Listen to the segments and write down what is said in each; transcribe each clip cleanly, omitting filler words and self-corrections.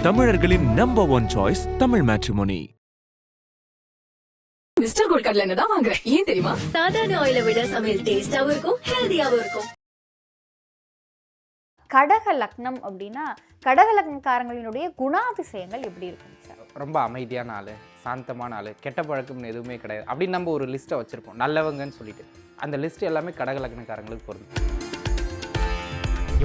தமிழர்களின் number one choice Tamil matrimony. Mister Gold கடலை எண்ணெய் தான் வாங்குறேன். ஏன் தெரியுமா? சாதாரண ஆயிலை விட சமையல் டேஸ்டாவும் இருக்கும், ஹெல்தியாவும் இருக்கும். கடக லக்னம் அப்படின்னா கடக லக்னக்காரங்களினுடைய குணாதிசயங்கள் எப்படி இருக்கும் சார்? ரொம்ப அமைதியான ஆள், சாந்தமான ஆள், கெட்ட பழக்கம்னு எதுவுமே கிடையாது அப்படின்னு நம்ம ஒரு லிஸ்ட்டை வச்சுருப்போம், நல்லவங்கன்னு சொல்லிட்டு. அந்த லிஸ்ட் எல்லாமே கடக லக்னக்காரங்களுக்கு பொருந்தும்.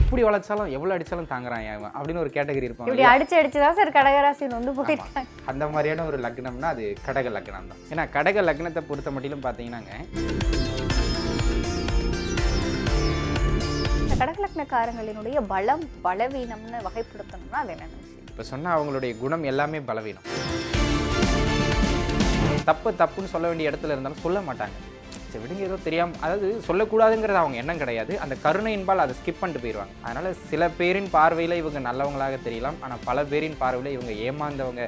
எப்படி வளைச்சாலும் எவ்வளோ அடித்தாலும் தாங்குறான் அவன் அப்படின்னு ஒரு கேட்டகரி இருப்பாங்க. இப்படி அடிச்சுதான் சார் கடகராசி வந்து போயிருக்காங்க. அந்த மாதிரியான ஒரு லக்னம்னா அது கடக லக்னம் தான். ஏன்னா கடக லக்னத்தை பொறுத்த மட்டிலும் பார்த்தீங்கன்னாங்க, கடக லக்னக்காரங்களினுடைய பலம் பலவீனம்னு வகைப்படுத்தணும்னா அது என்னென்ன விஷயம்? இப்போ சொன்னால் அவங்களுடைய குணம் எல்லாமே பலவீனம். தப்புன்னு சொல்ல வேண்டிய இடத்துல இருந்தாலும் சொல்ல மாட்டாங்க. சரி விடுங்க, ஏதோ தெரியாமல், அதாவது சொல்லக்கூடாதுங்கிறது அவங்க எண்ணம் கிடையாது. அந்த கருணையின்பால் அதை ஸ்கிப் பண்ணிட்டு போயிடுவாங்க. அதனால் சில பேரின் பார்வையில் இவங்க நல்லவங்களாக தெரியலாம், ஆனால் பல பேரின் பார்வையில் இவங்க ஏமாந்தவங்க.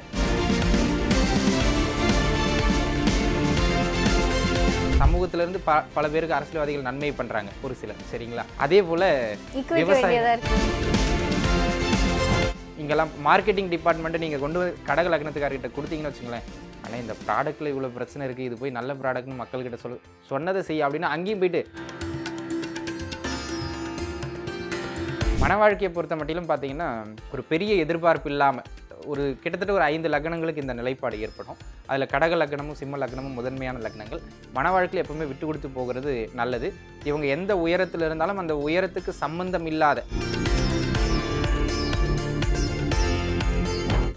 சமூகத்திலிருந்து பல பேருக்கு அரசியல்வாதிகள் நன்மை பண்ணுறாங்க ஒரு சிலர், சரிங்களா? அதே போல் விவசாயம், இங்கெல்லாம் மார்க்கெட்டிங் டிபார்ட்மெண்ட்டை நீங்கள் கொண்டு வந்து கடக லக்னத்துக்காரர்கிட்ட கொடுத்தீங்கன்னு வச்சுங்களேன், ஆனால் இந்த ப்ராடக்ட்டில் இவ்வளோ பிரச்சனை இருக்குது, இது போய் நல்ல ப்ராடக்ட்னு மக்கள்கிட்ட சொன்னதை செய்ய அப்படின்னா அங்கேயும் போயிட்டு. மன வாழ்க்கையை பொறுத்த மட்டிலும் பார்த்தீங்கன்னா ஒரு பெரிய எதிர்பார்ப்பு இல்லாமல் ஒரு கிட்டத்தட்ட ஒரு 5 லக்னங்களுக்கு இந்த நிலைப்பாடு ஏற்படும். அதில் கடக லக்னமும் சிம்ம லக்னமும் முதன்மையான லக்னங்கள். மன வாழ்க்கையில் எப்பவுமே விட்டு கொடுத்து போகிறது நல்லது. இவங்க எந்த உயரத்தில் இருந்தாலும் அந்த உயரத்துக்கு சம்பந்தம் இல்லாத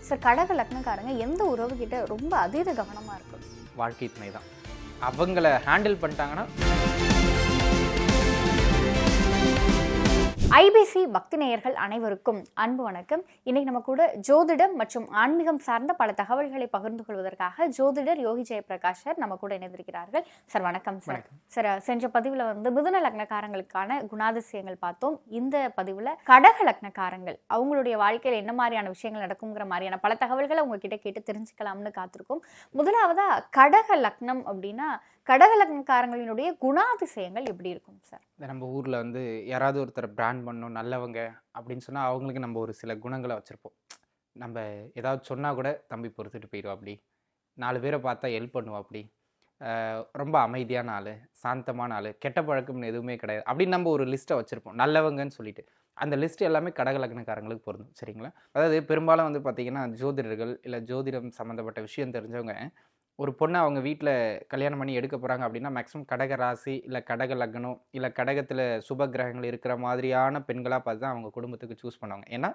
சார், கடக லக்னக்காரங்க எந்த உறவு கிட்ட ரொம்ப அதீத கவனமா இருக்கும்? வாழ்க்கை துணை தான். அவங்கள ஹேண்டில் பண்ணிட்டாங்கன்னா. ஐபிசி பக்தி நேயர்கள் அனைவருக்கும் அன்பு வணக்கம். இன்னைக்கு நம்ம கூட ஜோதிடம் மற்றும் ஆன்மீகம் சார்ந்த பல தகவல்களை பகிர்ந்து கொள்வதற்காக ஜோதிடர் யோகி ஜெயபிரகாஷ் சார் நம்ம கூட இணைந்திருக்கிறார்கள். சார் வணக்கம் சார். சார், சென்ற பதிவில் வந்து மிதுன லக்னக்காரங்களுக்கான குணாதிசயங்கள் பார்த்தோம். இந்த பதிவில் கடக லக்னக்காரங்கள் அவங்களுடைய வாழ்க்கையில் என்ன மாதிரியான விஷயங்கள் நடக்குங்கிற மாதிரியான பல தகவல்களை உங்ககிட்ட கேட்டு தெரிஞ்சுக்கலாம்னு காத்திருக்கோம். முதலாவதா கடக லக்னம் அப்படின்னா கடக லக்னக்காரங்களினுடைய குணாதிசயங்கள் எப்படி இருக்கும் சார்? நம்ம ஊரில் வந்து யாராவது ஒருத்தர் பிராண்ட் பண்ணணும் நல்லவங்க அப்படின்னு சொன்னால் அவங்களுக்கு நம்ம ஒரு சில குணங்களை வச்சுருப்போம். நம்ம ஏதாவது சொன்னால் கூட தம்பி பொறுத்துட்டு போயிடுவா, அப்படி 4 பேரை பார்த்தா ஹெல்ப் பண்ணுவா, அப்படி ரொம்ப அமைதியான ஆள், சாந்தமான ஆள், கெட்ட பழக்கம்னு எதுவுமே கிடையாது அப்படின்னு நம்ம ஒரு லிஸ்ட்டை வச்சுருப்போம், நல்லவங்கன்னு சொல்லிட்டு. அந்த லிஸ்ட் எல்லாமே கடக லக்னக்காரங்களுக்கு பொருந்தும், சரிங்களா? அதாவது பெரும்பாலும் வந்து பார்த்திங்கன்னா ஜோதிடர்கள் இல்லை ஜோதிடம் சம்மந்தப்பட்ட விஷயம் தெரிஞ்சவங்க ஒரு பொண்ணை அவங்க வீட்டில் கல்யாணம் பண்ணி எடுக்க போகிறாங்க அப்படின்னா மேக்ஸிமம் கடக ராசி இல்லை கடக லக்னம் இல்லை கடகத்தில் சுப கிரகங்கள் இருக்கிற மாதிரியான பெண்களாக பார்த்து தான் அவங்க குடும்பத்துக்கு சூஸ் பண்ணுவாங்க. ஏன்னா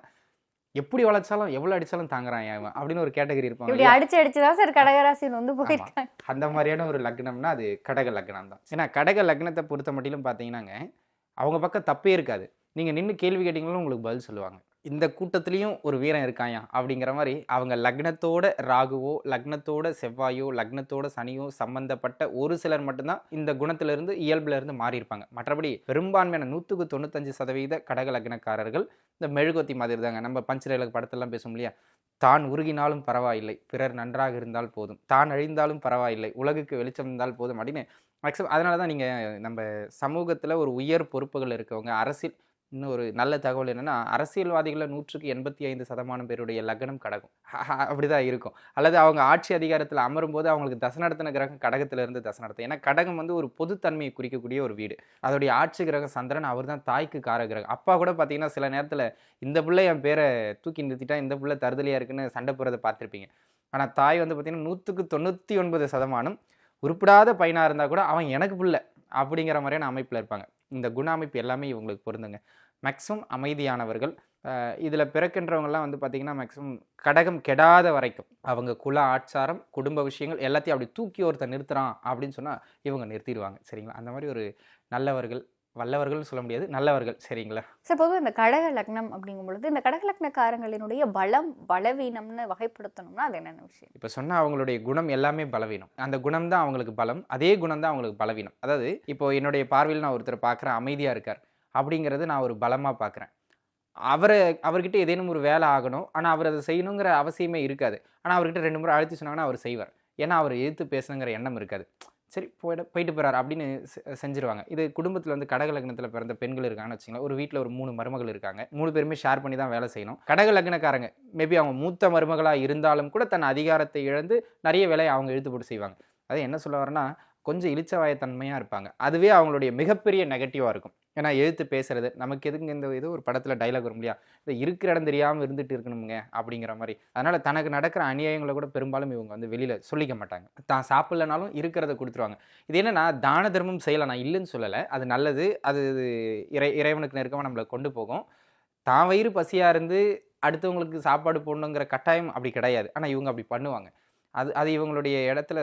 எப்படி வளைச்சாலும் எவ்வளோ அடித்தாலும் தாங்குறான் அவன் அப்படின்னு ஒரு கேட்டகரி இருப்பாங்க. இப்படி அடிச்சுதான் சார் கடகராசி வந்து போயிருக்காங்க. அந்த மாதிரியான ஒரு லக்னம்னா அது கடக லக்னம் தான். ஏன்னா கடக லக்னத்தை பொறுத்த மட்டிலும் பார்த்தீங்கன்னாங்க அவங்க பக்கம் தப்பே இருக்காது. நீங்கள் நின்று கேள்வி கேட்டிங்களும் உங்களுக்கு பதில் சொல்லுவாங்க. இந்த கூட்டத்துலேயும் ஒரு வீரன் இருக்காயா அப்படிங்கிற மாதிரி அவங்க லக்னத்தோட ராகுவோ லக்னத்தோட செவ்வாயோ லக்னத்தோட சனியோ சம்பந்தப்பட்ட ஒரு சிலர் மட்டும்தான் இந்த குணத்திலிருந்து இயல்புலேருந்து மாறியிருப்பாங்க. மற்றபடி பெரும்பான்மையான 195% கடக லக்னக்காரர்கள் இந்த மெழுகுவத்தி மாதிரி தாங்க. நம்ம பஞ்சரேலக படத்தெல்லாம் பேசும் இல்லையா, தான் உருகினாலும் பரவாயில்லை, பிறர் நன்றாக இருந்தால் போதும், தான் அழிந்தாலும் பரவாயில்லை, உலகுக்கு வெளிச்சம் இருந்தால் போதும் அப்படின்னு மேக்ஸிமம். அதனால தான் நீங்கள் நம்ம சமூகத்தில் ஒரு உயர் பொறுப்புகள் இருக்கவங்க, அரசியல், இன்னும் ஒரு நல்ல தகவல் என்னென்னா அரசியல்வாதிகளில் 185% பேருடைய லக்னம் கடகம் அப்படிதான் இருக்கும். அல்லது அவங்க ஆட்சி அதிகாரத்தில் அமரும் போது அவங்களுக்கு தசநடத்தின கிரகம் கடகத்திலிருந்து தசநடத்தும். ஏன்னா கடகம் வந்து ஒரு பொதுத்தன்மையை குறிக்கக்கூடிய ஒரு வீடு. அதோடைய ஆட்சி கிரகம் சந்திரன், அவர் தான் தாய்க்கு கார கிரகம். அப்பா கூட பார்த்தீங்கன்னா சில நேரத்தில் இந்த பிள்ளை என் பேரை தூக்கி நிறுத்திட்டா, இந்த பிள்ளை தருதலையாக இருக்குன்னு சண்டை போகிறத பார்த்துருப்பீங்க. ஆனால் தாய் வந்து பார்த்தீங்கன்னா 199% உருப்படாத பையனாக இருந்தால் கூட அவன் எனக்கு பிள்ளை அப்படிங்கிற மாதிரியான அமைப்பில் இருப்பாங்க. இந்த குண அமைப்பு எல்லாமே இவங்களுக்கு பொருந்துங்க. மேக்ஸிமம் அமைதியானவர்கள். இதில் பிறக்கின்றவங்கலாம் வந்து பார்த்திங்கன்னா மேக்ஸிமம் கடகம் கெடாத வரைக்கும் அவங்க குல ஆச்சாரம் குடும்ப விஷயங்கள் எல்லாத்தையும் அப்படி தூக்கி ஒருத்தர் நிறுத்துறான் அப்படின்னு சொன்னால் இவங்க நிறுத்திடுவாங்க, சரிங்களா? அந்த மாதிரி ஒரு நல்லவர்கள், வல்லவர்கள் சொல்ல முடியாது, நல்லவர்கள், சரிங்களா? சார், பொதுவாக இந்த கடக லக்னம் அப்படிங்கும் பொழுது இந்த கடக லக்னக்காரங்களினுடைய பலம் பலவீனம்னு வகைப்படுத்தணும்னா அது என்னென்ன விஷயம்? இப்போ சொன்னால் அவங்களுடைய குணம் எல்லாமே பலவீனம். அந்த குணம் தான் அவங்களுக்கு பலம், அதே குணம் தான் அவங்களுக்கு பலவீனம். அதாவது இப்போ என்னுடைய பார்வையில் நான் ஒருத்தர் பார்க்குறேன், அமைதியாக இருக்கார் அப்படிங்கிறது நான் ஒரு பலமாக பார்க்குறேன். அவர்கிட்ட ஏதேனும் ஒரு வேலை ஆகணும், ஆனால் அவர் அதை செய்யணுங்கிற அவசியமே இருக்காது. ஆனால் அவர்கிட்ட 2 முறை அழுத்தி சொன்னாங்கன்னா அவர் செய்வார். ஏன்னா அவர் எதிர்த்து பேசணுங்கிற எண்ணம் இருக்காது. சரி போயிட்டு போகிறார் அப்படின்னு செஞ்சுருவாங்க. இது குடும்பத்தில் வந்து கடக லக்னத்தில் பிறந்த பெண்கள் இருக்காங்கன்னு வச்சுங்களேன். ஒரு வீட்டில் ஒரு 3 மருமகள் இருக்காங்க. 3 பேருமே ஷேர் பண்ணி தான் வேலை செய்யணும். கடக லக்னக்காரங்க மேபி அவங்க மூத்த மருமகளாக இருந்தாலும் கூட தன் அதிகாரத்தை இழந்து நிறைய வேலையை அவங்க இழுத்து போட்டு செய்வாங்க. அது என்ன சொல்ல வரேன்னா, கொஞ்சம் இளிச்சவாயத்தன்மையாக இருப்பாங்க. அதுவே அவங்களுடைய மிகப்பெரிய நெகட்டிவாக இருக்கும். ஏன்னா எழுத்து பேசுறது நமக்கு எதுங்க இந்த ஏதோ ஒரு படத்தில் டைலாக் வரும் இல்லையா, இந்த இருக்கிற இடம் தெரியாமல் இருந்துட்டு இருக்கணுங்க அப்படிங்கிற மாதிரி. அதனால் தனக்கு நடக்கிற அநியாயங்களை கூட பெரும்பாலும் இவங்க வந்து வெளியில் சொல்லிக்க மாட்டாங்க. தான் சாப்பிட்லனாலும் இருக்கிறத கொடுத்துருவாங்க. இது என்னன்னா, தான தர்மம் செய்யலாம், நான் இல்லைன்னு சொல்லலை, அது நல்லது. அது இறைவனுக்கு நெருக்கமாக நம்மளை கொண்டு போகும். தான் வயிறு பசியாக இருந்து அடுத்தவங்களுக்கு சாப்பாடு போடணுங்கிற கட்டாயம் அப்படி கிடையாது. ஆனால் இவங்க அப்படி பண்ணுவாங்க. அது இவங்களுடைய இடத்துல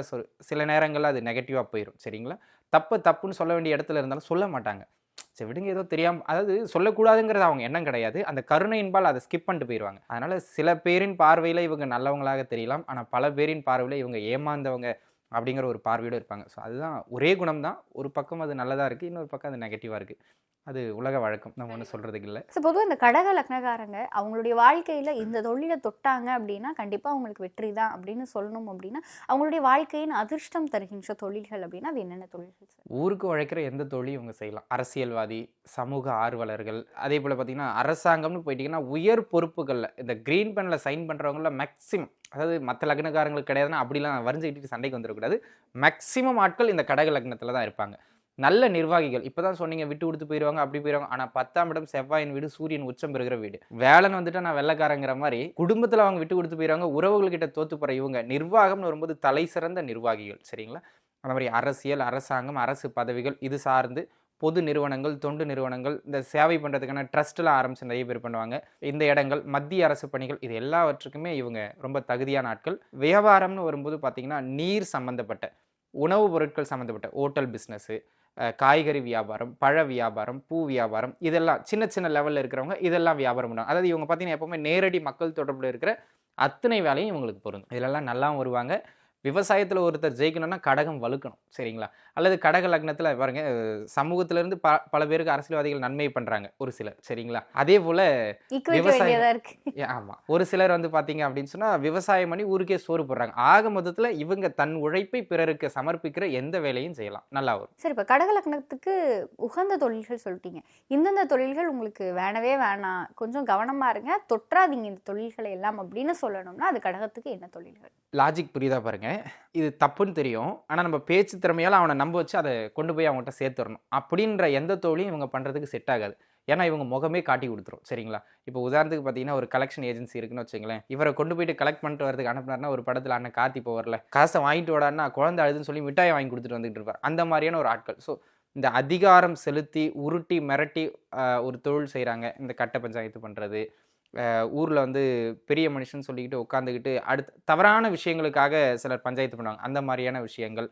சில நேரங்களில் அது நெகட்டிவாக போயிடும். சரிங்களா, தப்புன்னு சொல்ல வேண்டிய இடத்துல இருந்தாலும் சொல்ல மாட்டாங்க. சரி விடுங்க, ஏதோ தெரியாமல், அதாவது சொல்லக்கூடாதுங்கிறது அவங்க எண்ணம் கிடையாது. அந்த கருணையின்பால் அதை ஸ்கிப் பண்ணிட்டு போயிடுவாங்க. அதனால் சில பேரின் பார்வையில் இவங்க நல்லவங்களாக தெரியலாம், ஆனால் பல பேரின் பார்வையில் இவங்க ஏமாந்தவங்க அப்படிங்கிற ஒரு பார்வையோடு இருப்பாங்க. ஸோ அதுதான் ஒரே குணம் தான். ஒரு பக்கம் அது நல்லதாக இருக்குது, இன்னொரு பக்கம் அது நெகட்டிவாக இருக்குது. அது உலக வழக்கம், நம்ம ஒன்றும் சொல்கிறதுக்கு இல்லை. ஸோ பொதுவாக இந்த கடக லக்னக்காரங்க அவங்களுடைய வாழ்க்கையில் இந்த தொழிலை தொட்டாங்க அப்படின்னா கண்டிப்பாக அவங்களுக்கு வெற்றி தான் அப்படின்னு சொல்லணும். அப்படின்னா அவங்களுடைய வாழ்க்கையின் அதிர்ஷ்டம் தருகின்ற தொழில்கள் அப்படின்னா அது என்னென்ன தொழில்கள்? ஊருக்கு உழைக்கிற எந்த தொழிலும் இவங்க செய்யலாம். அரசியல்வாதி, சமூக ஆர்வலர்கள், அதே போல் பார்த்திங்கன்னா அரசாங்கம்னு போயிட்டிங்கன்னா உயர் பொறுப்புகளில் இந்த க்ரீன் பெனில் சைன் பண்ணுறவங்கள மேக்ஸிமம், அதாவது மற்ற லக்னக்காரங்களுக்கு கிடையாதுன்னா அப்படிலாம் வரிஞ்சிக்கிட்டு சண்டைக்கு வந்துடக்கூடாது. மேக்ஸிமம் ஆட்கள் இந்த கடக லக்னத்தில் தான் இருப்பாங்க. நல்ல நிர்வாகிகள், இப்போ தான் சொன்னீங்க விட்டு கொடுத்து போயிடுவாங்க அப்படி போயிடுவாங்க. ஆனால் 10ஆம் இடம் செவ்வாயின் வீடு, சூரியன் உச்சம் பெறுகிற வீடு. வேலைன்னு வந்துட்டு நான் வெள்ளைக்காரங்கிற மாதிரி குடும்பத்தில் அவங்க விட்டு கொடுத்து போயிடுவாங்க. உறவுகள்கிட்ட தோத்து போகிற இவங்க நிர்வாகம்னு வரும்போது தலை சிறந்த நிர்வாகிகள். சரிங்களா, அந்த மாதிரி அரசியல், அரசாங்கம், அரசு பதவிகள் இது சார்ந்து பொது நிறுவனங்கள், தொண்டு நிறுவனங்கள், இந்த சேவை பண்ணுறதுக்கான ட்ரஸ்ட்லாம் ஆரம்பித்து நிறைய பேர் பண்ணுவாங்க. இந்த இடங்கள், மத்திய அரசு பணிகள், இது எல்லாவற்றுக்குமே இவங்க ரொம்ப தகுதியான ஆட்கள். வியாபாரம்னு வரும்போது பார்த்திங்கன்னா நீர் சம்மந்தப்பட்ட, உணவுப் பொருட்கள் சம்மந்தப்பட்ட ஹோட்டல் பிஸ்னஸ்ஸு, காய்கறி வியாபாரம், பழ வியாபாரம், பூ வியாபாரம், இதெல்லாம் சின்ன சின்ன லெவலில் இருக்கிறவங்க இதெல்லாம் வியாபாரம் பண்ணுவாங்க. அதாவது இவங்க பார்த்தீங்கன்னா எப்போவுமே நேரடி மக்கள் தொடர்பில் இருக்கிற அத்தனை வேலையும் இவங்களுக்கு பொருந்தும். இதிலெல்லாம் நல்லாவும் வருவாங்க. விவசாயத்தில் ஒருத்தர் ஜெயிக்கணும்னா கடகம் வலுக்கணும். சரிங்களா, அல்லது கடக லக்னத்தில் பாருங்க, சமூகத்திலிருந்து பல பேருக்கு அரசியல்வாதிகள் நன்மை பண்ணுறாங்க ஒரு சிலர். சரிங்களா, அதே போல் விவசாயம், ஆமாம், ஒரு சிலர் வந்து பார்த்தீங்க அப்படின்னு சொன்னால் விவசாயம் பண்ணி ஊருக்கே சோறு போடுறாங்க. ஆக மொத்தத்தில் இவங்க தன் உழைப்பை பிறருக்கு சமர்ப்பிக்கிற எந்த வேலையும் செய்யலாம், நல்லா வரும். சரி, இப்போ கடக லக்னத்துக்கு உகந்த தொழில்கள் சொல்லிட்டீங்க. இந்தந்த தொழில்கள் உங்களுக்கு வேணவே வேணாம், கொஞ்சம் கவனமாக இருங்க, தொற்றாதீங்க இந்த தொழில்களை எல்லாம் அப்படின்னு சொல்லணும்னா அது கடகத்துக்கு என்ன தொழில்கள்? லாஜிக் புரியுதா பாருங்க. இது தப்புன்னு தெரியும், ஆனால் நம்ம பேச்சு திறமையால் அவனை நம்ப வச்சு அதை கொண்டு போய் அவங்ககிட்ட சேர்த்துடணும் அப்படின்ற எந்த தொழிலும் இவங்க பண்ணுறதுக்கு செட் ஆகாது. ஏன்னா இவங்க முகமே காட்டி கொடுத்துரும். சரிங்களா, இப்போ உதாரணத்துக்கு பார்த்தீங்கன்னா ஒரு கலெக்ஷன் ஏஜென்சி இருக்குன்னு வச்சுங்களேன், இவரை கொண்டு போயிட்டு கலெக்ட் பண்ணிட்டு வரதுக்கு அனுப்புனாருன்னா ஒரு படத்தில் அண்ணன் கார்த்தி போவரில் காசை வாங்கிட்டு வரான்னா குழந்தை அழுதுன்னு சொல்லி மிட்டாயை வாங்கி கொடுத்துட்டு வந்துட்டு இருப்பார். அந்த மாதிரியான ஒரு ஆட்கள். ஸோ இந்த அதிகாரம் செலுத்தி உருட்டி மிரட்டி ஒரு தொழில் செய்கிறாங்க. இந்த கட்ட பஞ்சாயத்து பண்ணுறது, ஊரில் வந்து பெரிய மனுஷன் சொல்லிக்கிட்டு உட்காந்துக்கிட்டு அடுத்து தவறான விஷயங்களுக்காக சிலர் பஞ்சாயத்து பண்ணுவாங்க. அந்த மாதிரியான விஷயங்கள்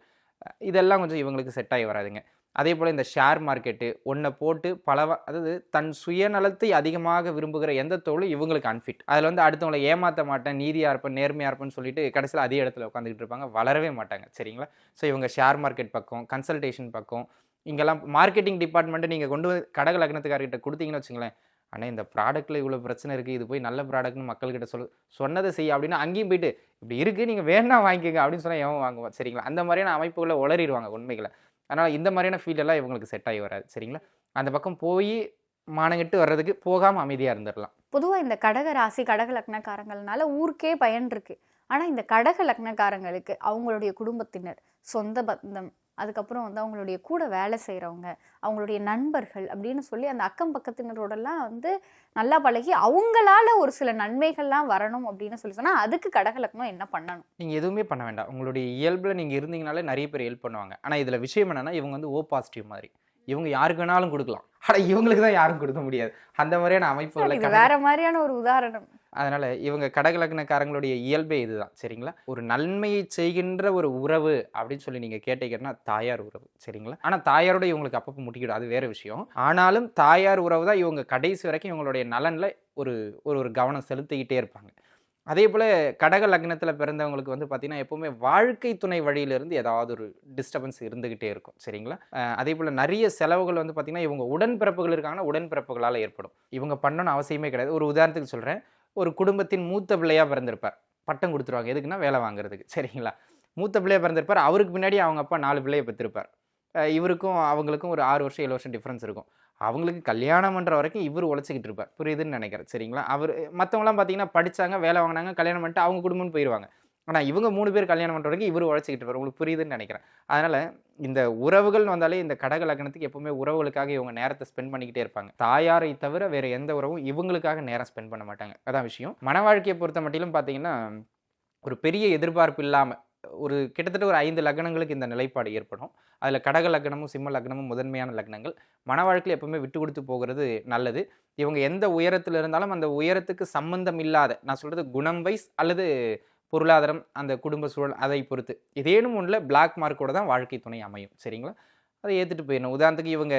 இதெல்லாம் கொஞ்சம் இவங்களுக்கு செட் ஆகி வராதுங்க. அதே போல் இந்த ஷேர் மார்க்கெட்டு ஒன்றை போட்டு அதாவது தன் சுயநலத்தை அதிகமாக விரும்புகிற எந்த தொழிலும் இவங்களுக்கு அன்ஃபிட். அதில் வந்து அடுத்தவங்களை ஏமாற்ற மாட்டேன், நீதியாக இருப்பேன், நேர்மையாக இருப்பேன்னு சொல்லிட்டு கடைசியில் அதே இடத்துல உட்காந்துக்கிட்டு இருப்பாங்க, வளரவே மாட்டாங்க. சரிங்களா, ஸோ இவங்க ஷேர் மார்க்கெட் பக்கம், கன்சல்டேஷன் பக்கம், இங்கெல்லாம் மார்க்கெட்டிங் டிபார்ட்மெண்ட்டு நீங்கள் கொண்டு கடக லக்னத்துக்காரர்கிட்ட கொடுத்தீங்கன்னு வச்சுங்களேன், ஆனால் இந்த ப்ராடக்ட்டில் இவ்வளோ பிரச்சனை இருக்குது, இது போய் நல்ல ப்ராடக்ட்னு மக்கள்கிட்ட சொன்னதை செய்ய அப்படின்னா அங்கேயும் போயிட்டு இப்படி இருக்குது நீங்கள் வேணா வாங்கிக்கோங்க அப்படின்னு சொன்னால் எவன் வாங்குவான்? சரிங்களா, அந்த மாதிரியான அமைப்புகளை உளறிடுவாங்க உண்மைகளை. அதனால் இந்த மாதிரியான ஃபீல்டெல்லாம் இவங்களுக்கு செட் ஆகி வராது. சரிங்களா, அந்த பக்கம் போய் மானங்கிட்டு வர்றதுக்கு போகாமல் அமைதியாக இருந்துடலாம். பொதுவாக இந்த கடக ராசி கடக லக்னக்காரங்கள்னால ஊருக்கே பயன் இருக்குது. ஆனால் இந்த கடக லக்னக்காரங்களுக்கு அவங்களுடைய குடும்பத்தினர், சொந்த பந்தம், அதுக்கப்புறம் வந்து அவங்களுடைய கூட வேலை செய்கிறவங்க, அவங்களுடைய நண்பர்கள் அப்படின்னு சொல்லி அந்த அக்கம் பக்கத்தினரோடலாம் வந்து நல்லா பழகி அவங்களால ஒரு சில நன்மைகள்லாம் வரணும் அப்படின்னு சொல்லி சொன்னால் அதுக்கு கடக லக்னம் என்ன பண்ணணும்? நீங்கள் எதுவுமே பண்ண வேண்டாம். உங்களுடைய இயல்பில் நீங்கள் இருந்தீங்கனாலே நிறைய பேர் ஹெல்ப் பண்ணுவாங்க. ஆனால் இதில் விஷயம் என்னென்னா, இவங்க வந்து ஓ பாசிட்டிவ் மாதிரி, இவங்க யாருக்கு வேணாலும் கொடுக்கலாம், ஆனால் இவங்களுக்கு தான் யாரும் கொடுக்க முடியாது. அந்த மாதிரியான அமைப்புகளை வேற மாதிரியான ஒரு உதாரணம். அதனால் இவங்க கடக லக்னக்காரங்களுடைய இயல்பே இதுதான். சரிங்களா, ஒரு நன்மையை செய்கின்ற ஒரு உறவு அப்படின்னு சொல்லி நீங்கள் கேட்டீங்கன்னா தாயார் உறவு. சரிங்களா, ஆனால் தாயாரோட இவங்களுக்கு அப்பப்போ முட்டிக்கிடும், அது வேறு விஷயம். ஆனாலும் தாயார் உறவு தான் இவங்க கடைசி வரைக்கும் இவங்களுடைய நலனில் ஒரு ஒரு கவனம் செலுத்திக்கிட்டே இருப்பாங்க. அதே போல் கடக லக்னத்தில் பிறந்தவங்களுக்கு வந்து பார்த்திங்கன்னா எப்போவுமே வாழ்க்கை துணை வழியிலிருந்து ஏதாவது ஒரு டிஸ்டர்பன்ஸ் இருந்துக்கிட்டே இருக்கும். சரிங்களா, அதே போல் நிறைய செலவுகள் வந்து பார்த்திங்கன்னா இவங்க உடன்பிறப்புகள் இருக்காங்கன்னா உடன்பிறப்புகளால் ஏற்படும். இவங்க பண்ணணும்னு அவசியமே கிடையாது. ஒரு உதாரணத்துக்கு சொல்கிறேன், ஒரு குடும்பத்தின் மூத்த பிள்ளையாக பிறந்திருப்பார், பட்டம் கொடுத்துருவாங்க, எதுக்குன்னா வேலை வாங்குறதுக்கு. சரிங்களா, மூத்த பிள்ளையை பிறந்திருப்பார், அவருக்கு பின்னாடி அவங்க அப்பா 4 பிள்ளையை பெற்றிருப்பார். இவருக்கும் அவங்களுக்கும் ஒரு 6 வருஷம் 7 வருஷம் டிஃப்ரென்ஸ் இருக்கும். அவங்களுக்கு கல்யாணம் பண்ணுற வரைக்கும் இவர் உழைச்சிக்கிட்டு இருப்பார். புரியுதுன்னு நினைக்கிறேன். சரிங்களா? அவர் மற்றவங்களாம் பார்த்தீங்கன்னா படித்தாங்க, வேலை வாங்கினாங்க, கல்யாணம் பண்ணிட்டு அவங்க குடும்பம்னு போயிடுவாங்க. ஆனால் இவங்க 3 பேர் கல்யாணம் பண்ணுற வரைக்கும் இவர் உழைச்சிக்கிட்டு இருப்பார். உங்களுக்கு புரியுதுன்னு நினைக்கிறேன். அதனால் இந்த உறவுகள் வந்தாலே இந்த கடக லக்னத்துக்கு எப்பவுமே உறவுகளுக்காக இவங்க நேரத்தை ஸ்பெண்ட் பண்ணிக்கிட்டே இருப்பாங்க. தாயாரை தவிர வேறு எந்த உறவும் இவங்களுக்காக நேரம் ஸ்பெண்ட் பண்ண மாட்டாங்க. அதான் விஷயம். மன வாழ்க்கையை பொறுத்த மட்டிலும் பார்த்தீங்கன்னா ஒரு பெரிய எதிர்பார்ப்பு இல்லாமல் ஒரு கிட்டத்தட்ட ஒரு 5 லக்னங்களுக்கு இந்த நிலைப்பாடு ஏற்படும். அதில் கடக லக்னமும் சிம்ம லக்னமும் முதன்மையான லக்னங்கள். மன வாழ்க்கையில் எப்பவுமே விட்டு கொடுத்து போகிறது நல்லது. இவங்க எந்த உயரத்தில் இருந்தாலும் அந்த உயரத்துக்கு சம்பந்தம் இல்லாத, நான் சொல்கிறது குணம் வைஸ் அல்லது பொருளாதாரம், அந்த குடும்ப சூழல் அதை பொறுத்து இதேனும் ஒன்றில் பிளாக் மார்க்கோட தான் வாழ்க்கை துணை அமையும். சரிங்களா? அதை ஏற்றுட்டு போயிடணும். உதாரணத்துக்கு இவங்க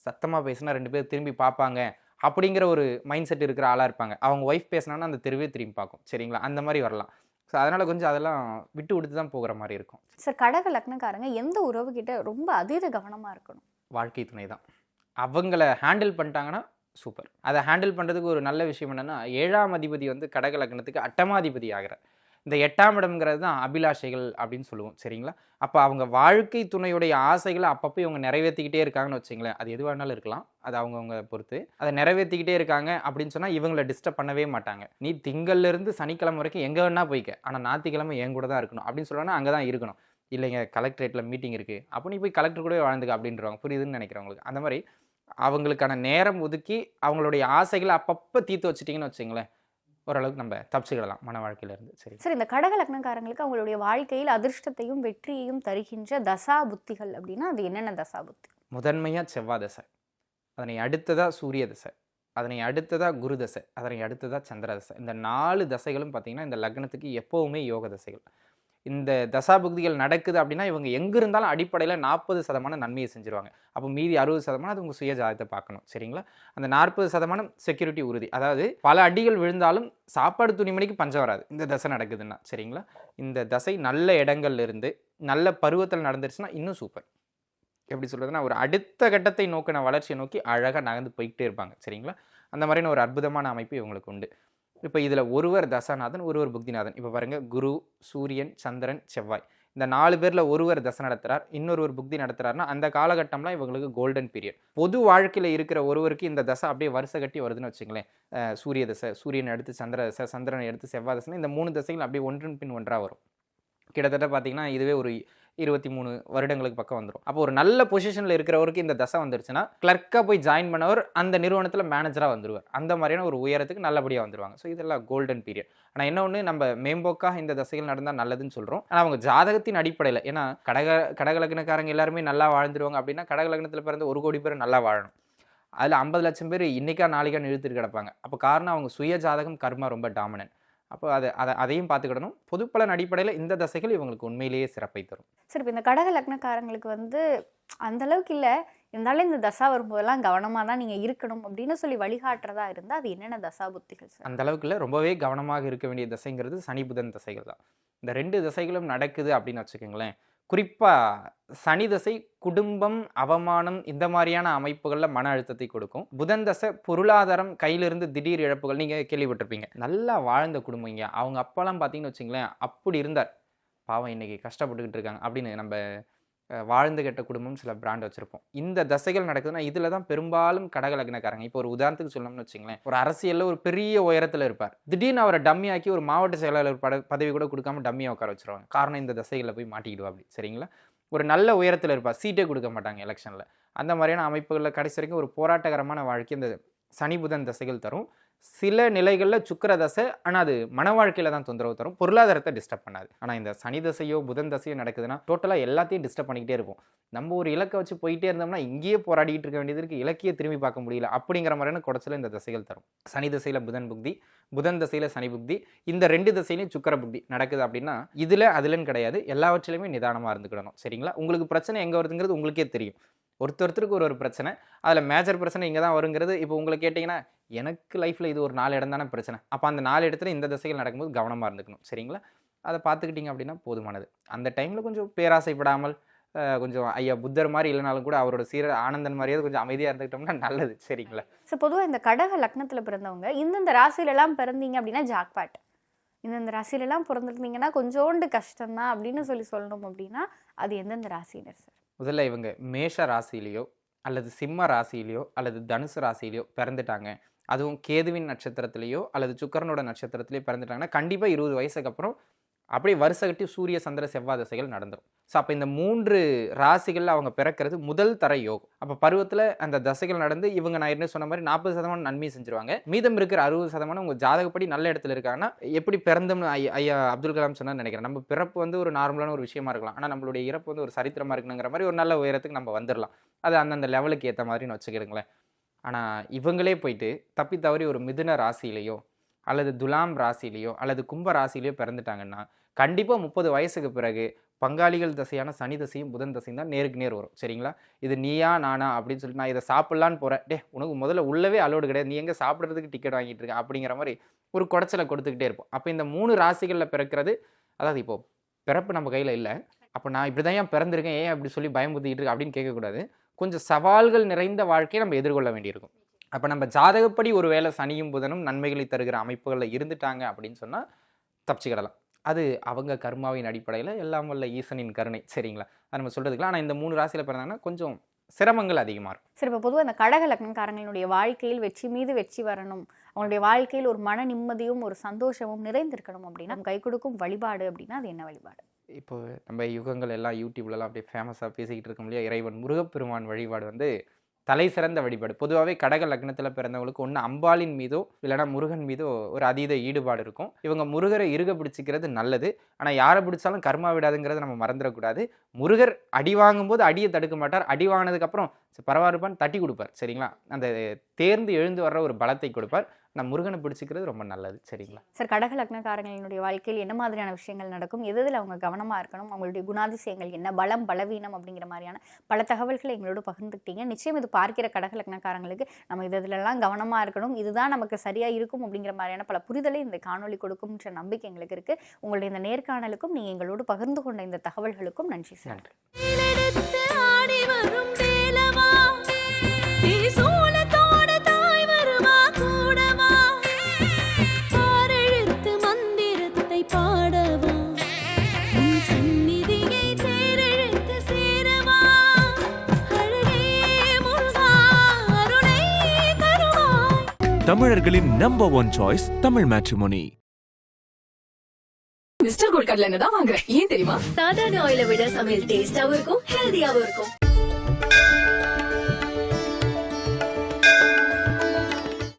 சத்தமாக பேசினா 2 பேர் திரும்பி பார்ப்பாங்க அப்படிங்கிற ஒரு மைண்ட் செட் இருக்கிற ஆளாக இருப்பாங்க. அவங்க ஒய்ஃப் பேசினாங்கன்னா அந்த தெருவே திரும்பி பார்க்கும். சரிங்களா? அந்த மாதிரி வரலாம். ஸோ அதனால் கொஞ்சம் அதெல்லாம் விட்டு கொடுத்து தான் போகிற மாதிரி இருக்கும். சார், கடக லக்னக்காரங்க எந்த உறவு கிட்ட ரொம்ப அதீத கவனமாக இருக்கணும்? வாழ்க்கை துணை தான். அவங்கள ஹேண்டில் பண்ணிட்டாங்கன்னா சூப்பர். அதை ஹேண்டில் பண்ணுறதுக்கு ஒரு நல்ல விஷயம் என்னென்னா, 7ஆம் அதிபதி வந்து கடக லக்னத்துக்கு அட்டமாதிபதி ஆகிறார். இந்த 8ஆம் இடம்ங்கிறது தான் அபிலாஷைகள் அப்படின்னு சொல்லுவோம். சரிங்களா? அப்போ அவங்க வாழ்க்கை துணையுடைய ஆசைகளை அப்பப்போ இவங்க நிறைவேற்றிக்கிட்டே இருக்காங்கன்னு வச்சுங்களேன். அது எதுவாக இருந்தாலும் இருக்கலாம், அது அவங்கவுங்க பொறுத்து. அதை நிறைவேற்றிக்கிட்டே இருக்காங்க அப்படின்னு சொன்னால் இவங்களை டிஸ்டர்ப் பண்ணவே மாட்டாங்க. நீ திங்கள்லேருந்து சனிக்கிழமை வரைக்கும் எங்கே வேணா போய்க்க, ஆனால் ஞாயிற்றுக்கிழமை என் கூட தான் இருக்கணும் அப்படின்னு சொல்லணும்னா அங்கே தான் இருக்கணும். இல்லைங்க, கலெக்டரேட்டில் மீட்டிங் இருக்குது, அப்போ நீ போய் கலெக்டர் கூட வாழ்ந்துக்க அப்படின்றவாங்க. புரியுதுன்னு நினைக்கிறவங்களுக்கு. அந்த மாதிரி அவங்களுக்கான நேரம் ஒதுக்கி அவங்களுடைய ஆசைகளை அப்பப்போ தீர்த்து வச்சுட்டிங்கன்னு வச்சுங்களேன், ஓரளவுக்கு நம்ம தப்பிச்சுக்கிடலாம் மன வாழ்க்கையிலேருந்து. சரி சார், இந்த கடக லக்னக்காரங்களுக்கு அவங்களுடைய வாழ்க்கையில் அதிர்ஷ்டத்தையும் வெற்றியையும் தருகின்ற தசா புத்திகள் அப்படின்னா அது என்னென்ன தசா புத்தி? முதன்மையாக செவ்வாய் தசை, அதனை அடுத்ததாக சூரிய தசை, அதனை அடுத்ததாக குரு தசை, அதனை அடுத்ததாக சந்திர தசை. இந்த 4 தசைகளும் பார்த்திங்கன்னா இந்த லக்னத்துக்கு எப்போவுமே யோக தசைகள். இந்த தசாபுக்திகள் நடக்குது அப்படின்னா இவங்க எங்கே இருந்தாலும் அடிப்படையில் 40% நன்மையை செஞ்சுருவாங்க. அப்போ மீதி 60% அது உங்கள் சுய ஜாதகத்தை பார்க்கணும். சரிங்களா? அந்த 40% செக்யூரிட்டி உறுதி. அதாவது பல அடிகள் விழுந்தாலும் சாப்பாடு துணிமணிக்கு பஞ்சம் வராது இந்த தசை நடக்குதுன்னா. சரிங்களா? இந்த தசை நல்ல இடங்கள்ல இருந்து நல்ல பருவத்தில் நடந்துருச்சுன்னா இன்னும் சூப்பர். எப்படி சொல்கிறதுனா, ஒரு அடுத்த கட்டத்தை நோக்கின வளர்ச்சியை நோக்கி அழகாக நகர்ந்து போய்கிட்டே இருப்பாங்க. சரிங்களா? அந்த மாதிரியான ஒரு அற்புதமான அமைப்பு இவங்களுக்கு உண்டு. இப்போ இதில் ஒருவர் தசாநாதன், ஒருவர் புக்திநாதன். இப்போ பாருங்கள், குரு, சூரியன், சந்திரன், செவ்வாய், இந்த 4 பேரில் ஒருவர் தசை நடத்துகிறார், இன்னொருவர் புக்தி நடத்துகிறாருன்னா அந்த காலகட்டம்லாம் இவங்களுக்கு கோல்டன் பீரியட். பொது வாழ்க்கையில் இருக்கிற ஒருவருக்கு இந்த தசை அப்படியே வருஷ கட்டி வருதுன்னு வச்சுங்களேன். சூரிய தசை, சூரியன் எடுத்து சந்திர தசை, சந்திரனை எடுத்து செவ்வாய் தசை, இந்த 3 தசைகள் அப்படியே ஒன்றின் பின் ஒன்றாக வரும். கிட்டத்தட்ட பார்த்தீங்கன்னா இதுவே ஒரு 23 வருடங்களுக்கு பக்கம் வந்துடும். அப்போ ஒரு நல்ல பொசிஷனில் இருக்கிறவருக்கு இந்த தசை வந்துருச்சுன்னா கிளர்க்காக போய் ஜாயின் பண்ணவர் அந்த நிறுவனத்தில் மேனேஜராக வந்துடுவார். அந்த மாதிரியான ஒரு உயரத்துக்கு நல்லபடியாக வந்துடுவாங்க. ஸோ இதெல்லாம் கோல்டன் பீரியட். ஆனால் என்ன ஒன்று, நம்ம மேம்போக்காக இந்த தசைகள் நடந்தால் நல்லதுன்னு சொல்கிறோம். ஆனால் அவங்க ஜாதகத்தின் அடிப்படையில், ஏன்னா கடக லக்னக்காரங்க எல்லாருமே நல்லா வாழ்ந்துருவாங்க அப்படின்னா கடக லக்னத்தில் பிறந்த 1 கோடி பேர் நல்லா வாழணும். அதில் 50 லட்சம் பேர் இன்றைக்கா நாளைக்கான்னு இழுத்துட்டு கிடப்பாங்க. அப்போ காரணம் அவங்க சுய ஜாதகம் கர்மா ரொம்ப டாமினன்ட். அப்போ அதையும் பார்த்துக்கிடணும். பொதுப்பலன் அடிப்படையில் இந்த தசைகள் இவங்களுக்கு உண்மையிலேயே சிறப்பை தரும். சரி, இப்போ இந்த கடக லக்னக்காரங்களுக்கு வந்து அந்த அளவுக்கு இல்லை, இருந்தாலும் இந்த தசா வரும்போதெல்லாம் கவனமாக தான் நீங்கள் இருக்கணும் அப்படின்னு சொல்லி வழிகாட்டுறதா இருந்தால் அது என்னென்ன தசா புத்திகள் சார்? அந்த அளவுக்கு இல்லை, ரொம்பவே கவனமாக இருக்க வேண்டிய தசைங்கிறது சனி புதன் தசைகள் தான். இந்த 2 தசைகளும் நடக்குது அப்படின்னு வச்சுக்கோங்களேன். குறிப்பாக சனி தசை குடும்பம், அவமானம், இந்த மாதிரியான அமைப்புகளில் மன அழுத்தத்தை கொடுக்கும். புதன் தசை பொருளாதாரம், கையிலிருந்து திடீர் இழப்புகள். நீங்கள் கேள்விப்பட்டிருப்பீங்க, நல்லா வாழ்ந்த குடும்பம் இங்கே, அவங்க அப்பாலாம் பார்த்தீங்கன்னு வச்சுங்களேன் அப்படி இருந்தார், பாவம் இன்னைக்கு கஷ்டப்பட்டுக்கிட்டு இருக்காங்க அப்படின்னு நம்ம வாழ்ந்து கெட்ட குடும்பம் சில பிராண்ட் வச்சுருப்போம். இந்த தசைகள் நடக்குதுன்னா இதில் தான் பெரும்பாலும் கடக லக்னக்காரங்க. இப்போ ஒரு உதாரணத்துக்கு சொல்லணும்னு வச்சுங்களேன், ஒரு அரசியலில் ஒரு பெரிய உயரத்தில் இருப்பார், திடீர்னு அவரை டம்மி ஆக்கி ஒரு மாவட்ட செயலாளர் பதவி கூட கொடுக்காம டம்மியை உட்கார வச்சுருவாங்க. காரணம் இந்த தசைகளில் போய் மாட்டிக்கிடுவா அப்படி. சரிங்களா? ஒரு நல்ல உயரத்தில் இருப்பார், சீட்டே கொடுக்க மாட்டாங்க எலெக்ஷனில். அந்த மாதிரியான அமைப்புகளில் கடைசி வரைக்கும் ஒரு போராட்டகரமான வாழ்க்கை இந்த சனி புதன் தசைகள் தரும். சில நிலைகளில் சுக்கிர தசை, ஆனால் அது மன வாழ்க்கையில் தான் தொந்தரவு தரும், பொருளாதாரத்தை டிஸ்டர்ப் பண்ணாது. ஆனால் இந்த சனி தசையோ புதன் தசையோ நடக்குதுன்னா டோட்டலாக எல்லாத்தையும் டிஸ்டர்ப் பண்ணிக்கிட்டே இருக்கும். நம்ம ஒரு இலக்கை வச்சு போயிட்டே இருந்தோம்னா இங்கேயே போராடிட்டு இருக்க வேண்டியது இருக்குது, இலக்கிய திரும்பி பார்க்க முடியல அப்படிங்கிற மாதிரியான குடைச்சல இந்த தசைகள் தரும். சனி தசையில் புதன் புக்தி, புதன் தசையில் சனி புக்தி, இந்த 2 தசையிலையும் சுக்கிர புக்தி நடக்குது அப்படின்னா இதில் அதுலன்னு கிடையாது, எல்லாவற்றிலையுமே நிதானமாக இருந்துக்கிடணும். சரிங்களா? உங்களுக்கு பிரச்சனை எங்கே வருதுங்கிறது உங்களுக்கே தெரியும். ஒருத்தருக்கு ஒரு பிரச்சனை, அதில் மேஜர் பிரச்சனை இங்கே தான் வருங்கிறது. இப்போ உங்களை கேட்டிங்கன்னா எனக்கு லைஃப்பில் இது ஒரு 4 இடம் தானே பிரச்சனை, அப்போ அந்த 4 இடத்துல இந்த தசைகள் நடக்கும்போது கவனமாக இருந்துக்கணும். சரிங்களா? அதை பார்த்துக்கிட்டிங்க அப்படின்னா போதுமானது. அந்த டைமில் கொஞ்சம் பேராசைப்படாமல், கொஞ்சம் ஐயா புத்தர் மாதிரி இல்லைனாலும் கூட அவரோட ஆனந்தன் மாதிரியாவது கொஞ்சம் அமைதியாக இருந்துக்கிட்டோம்னா நல்லது. சரிங்களா? ஸோ பொதுவாக இந்த கடக லக்னத்தில் பிறந்தவங்க இந்தந்த ராசியிலலாம் பிறந்தீங்க அப்படின்னா ஜாக்பாட், இந்த ராசியிலலாம் பிறந்திருந்தீங்கன்னா கொஞ்சோண்டு கஷ்டம்தான் அப்படின்னு சொல்லணும் அப்படின்னா அது எந்தெந்த ராசினர் சார்? முதல்ல இவங்க மேஷ ராசியிலையோ அல்லது சிம்ம ராசியிலையோ அல்லது தனுசு ராசியிலையோ பிறந்துட்டாங்க, அதுவும் கேதுவின் நட்சத்திரத்திலேயோ அல்லது சுக்கரனோட நட்சத்திரத்திலேயோ பிறந்துட்டாங்கன்னா கண்டிப்பாக 20 வயசுக்கு அப்புறம் அப்படியே வருஷகட்டி சூரிய சந்திர செவ்வாய் தசைகள் நடந்துடும். ஸோ அப்போ இந்த 3 ராசிகளில் அவங்க பிறக்கிறது முதல் தர யோகம். அப்போ பருவத்தில் அந்த தசைகள் நடந்து இவங்க நான் என்ன சொன்ன மாதிரி 40% நன்மை செஞ்சுருவாங்க. மீதம் இருக்கிற 60% உங்கள் ஜாதகப்படி நல்ல இடத்துல இருக்காங்கன்னா எப்படி பிறந்தோம்னு ஐயா அப்துல் கலாம் சொன்னா நினைக்கிறேன். நம்ம பிறப்பு வந்து ஒரு நார்மலான ஒரு விஷயமா இருக்கலாம், ஆனால் நம்மளுடைய இறப்பு வந்து ஒரு சரித்திரமா இருக்கணுங்கிற மாதிரி ஒரு நல்ல உயரத்துக்கு நம்ம வந்துடலாம். அது அந்தந்த லெவலுக்கு ஏற்ற மாதிரின்னு வச்சுக்கிடுங்களேன். ஆனால் இவங்களே போயிட்டு தப்பி தவறி ஒரு மிதுன ராசியிலையோ அல்லது துலாம் ராசியிலையோ அல்லது கும்ப ராசியிலையோ பிறந்துட்டாங்கன்னா கண்டிப்பாக 30 வயசுக்கு பிறகு பங்காளிகள் தசையான சனி தசையும் புதன் தசையும் தான் நேருக்கு நேர் வரும். சரிங்களா? இது நீயா நானா அப்படின்னு சொல்லிட்டு நான் இதை சாப்பிட்லான்னு போகிறேன், உனக்கு முதல்ல உள்ளவே அலோடு கிடையாது, நீ எங்கே சாப்பிட்றதுக்கு டிக்கெட் வாங்கிட்டு இருக்க அப்படிங்கிற மாதிரி ஒரு குடைச்சலை கொடுத்துக்கிட்டே இருப்போம். அப்போ இந்த 3 ராசிகளில் பிறக்கிறது, அதாவது இப்போது பிறப்பு நம்ம கையில் இல்லை, அப்போ நான் இப்படி தான் ஏன் பிறந்திருக்கேன், ஏன் அப்படி சொல்லி பயமுறுத்திக்கிட்டு இருக்கு அப்படின்னு கேட்கக்கூடாது. கொஞ்சம் சவால்கள் நிறைந்த வாழ்க்கையை நம்ம எதிர்கொள்ள வேண்டியிருக்கும். அப்போ நம்ம ஜாதகப்படி ஒரு வேளை சனியும் புதனும் நன்மைகளை தருகிற அமைப்புகளில் இருந்துட்டாங்க அப்படின்னு சொன்னால் தப்பிச்சுக்கிடலாம். அது அவங்க கர்மாவின் அடிப்படையில் எல்லாம் வல்ல ஈசனின் கருணை. சரிங்களா? அது நம்ம சொல்கிறதுக்கலாம். ஆனால் இந்த 3 ராசியில் பிறந்தாங்கன்னா கொஞ்சம் சிரமங்கள் அதிகமாக இருக்கும். சரி, இப்போ பொதுவாக இந்த கடக லக்னக்காரங்களுடைய வாழ்க்கையில் வெற்றி மீது வெற்றி வரணும், அவங்களுடைய வாழ்க்கையில் ஒரு மன நிம்மதியும் ஒரு சந்தோஷமும் நிறைந்திருக்கணும் அப்படின்னா கை கொடுக்கும் வழிபாடு அப்படின்னா அது என்ன வழிபாடு? இப்போ நம்ம யுகங்கள் எல்லாம் யூடியூப்லலாம் அப்படியே ஃபேமஸாக பேசிக்கிட்டு இருக்கோம் இல்லையா, இறைவன் முருகப்பெருமான் வழிபாடு வந்து தலை சிறந்த வழிபாடு. பொதுவாகவே கடக லக்னத்தில் பிறந்தவங்களுக்கு ஒன்று அம்பாளின் மீதோ இல்லைனா முருகன் மீதோ ஒரு அதீத ஈடுபாடு இருக்கும். இவங்க முருகரை இறுக பிடிச்சிக்கிறது நல்லது, ஆனால் யாரை பிடிச்சாலும் கர்மா விடாதுங்கிறத நம்ம மறந்துடக்கூடாது. முருகர் அடி வாங்கும்போது அடியை தடுக்க மாட்டார், அடி வாங்கினதுக்கப்புறம் பரவாயில்லைப்பான்னு தட்டி கொடுப்பார். சரிங்களா? அந்த தேர்ந்து எழுந்து வர்ற ஒரு பலத்தை கொடுப்பார். நான் முருகனை பிடிச்சிக்கிறது ரொம்ப நல்லது. சரிங்களா சார்? கடக லக்னக்காரங்களுடைய வாழ்க்கையில் என்ன மாதிரியான விஷயங்கள் நடக்கும், எதில் அவங்க கவனமாக இருக்கணும், அவங்களுடைய குணாதிசயங்கள் என்ன, பலம் பலவீனம் அப்படிங்கிற மாதிரியான பல தகவல்களை எங்களோட பகிர்ந்துக்கிட்டீங்க. நிச்சயம் இது பார்க்கிற கடக லக்னக்காரங்களுக்கு நம்ம இதிலெல்லாம் கவனமாக இருக்கணும், இதுதான் நமக்கு சரியாக இருக்கும் அப்படிங்கிற மாதிரியான பல புரிதலை இந்த காணொலி கொடுக்கும்ன்ற நம்பிக்கை எங்களுக்கு இருக்குது. உங்களுடைய இந்த நேர்காணலுக்கும் நீங்கள் எங்களோடு பகிர்ந்து கொண்ட இந்த தகவல்களுக்கும் நன்றி சார். நன்றி. தமிழர்களின் number 1 choice Tamil matrimony. Mister Gold கடலை தான் வாங்குறேன். ஏன் தெரியுமா? சாதாரண ஆயிலை விட சமையல் டேஸ்டாவும் இருக்கும், ஹெல்தியாவும் இருக்கும்.